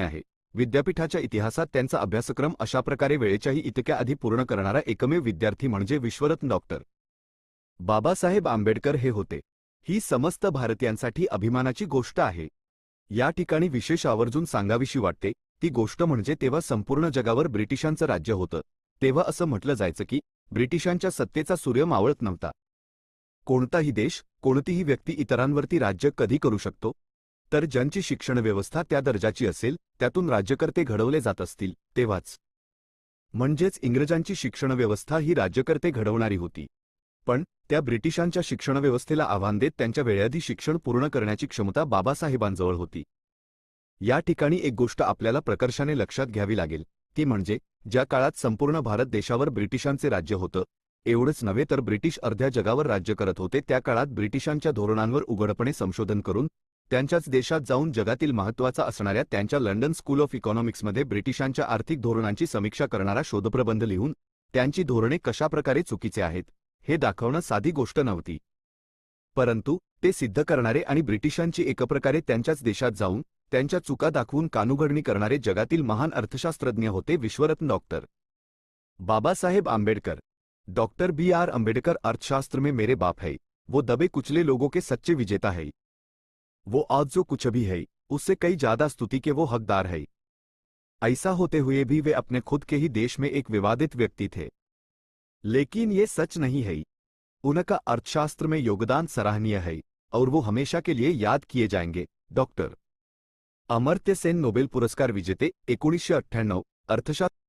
आहे। विद्यापीठाच्या इतिहासात त्यांचा अभ्यासक्रम अशा प्रकारे वेळेच्याही इतक्या आधी पूर्ण करणारा एकमेव विद्यार्थी म्हणजे विश्वरत्न डॉक्टर बाबासाहेब आंबेडकर हे होते। ही समस्त भारतीयांसाठी अभिमानाची गोष्ट आहे। या ठिकाणी विशेष आवर्जून सांगावीशी वाटते ती गोष्ट म्हणजे तेव्हा संपूर्ण जगावर ब्रिटिशांचं राज्य होतं। तेव्हा असं म्हटलं जायचं की ब्रिटिशांच्या सत्तेचा सूर्य मावळत नव्हता। कोणताही देश, कोणतीही व्यक्ती इतरांवरती राज्य कधी करू शकतो तर ज्यांची शिक्षण व्यवस्था त्या दर्जाची असेल, त्यातून राज्यकर्ते घडवले जात असतील तेव्हाच। म्हणजेच इंग्रजांची शिक्षण व्यवस्था ही राज्यकर्ते घडवणारी होती, पण त्या ब्रिटिशांच्या शिक्षण व्यवस्थेला आव्हान देत त्यांच्या वेळेआधी शिक्षण पूर्ण करण्याची क्षमता बाबासाहेबांजवळ होती। या ठिकाणी एक गोष्ट आपल्याला प्रकर्षाने लक्षात घ्यावी लागेल, ती म्हणजे ज्या काळात संपूर्ण भारत देशावर ब्रिटिशांचे राज्य होतं, एवढंच नव्हे तर ब्रिटिश अर्ध्या जगावर राज्य करत होते, त्या काळात ब्रिटिशांच्या धोरणांवर उघडपणे संशोधन करून त्यांच्याच देशात जाऊन जगातील महत्त्वाचा असणाऱ्या त्यांच्या लंडन स्कूल ऑफ इकॉनॉमिक्समध्ये ब्रिटिशांच्या आर्थिक धोरणांची समीक्षा करणारा शोधप्रबंध लिहून त्यांची धोरणे कशाप्रकारे चुकीचे आहेत हे दाखवणं साधी गोष्ट नव्हती। परंतु ते सिद्ध करणारे आणि ब्रिटिशांची एकप्रकारे त्यांच्याच देशात जाऊन त्यांच्या चुका दाखवून कानउघडणी करणारे जगातील महान अर्थशास्त्रज्ञ होते विश्वरत्न doctor Babasaheb Ambedkar. Doctor B.R. Ambedkar अर्थशास्त्र में मेरे बाप है, वो दबे कुचले लोगों के सच्चे विजेता है, वो आज जो कुछ भी है उससे कई ज्यादा स्तुति के वो हकदार है। ऐसा होते हुए भी वे अपने खुद के ही देश में एक विवादित व्यक्ति थे, लेकिन ये सच नहीं है। उनका अर्थशास्त्र में योगदान सराहनीय है और वो हमेशा के लिए याद किए जाएंगे। डॉक्टर अमर्त्य सेन नोबेल पुरस्कार विजेते 1998 अर्थशास्त्र।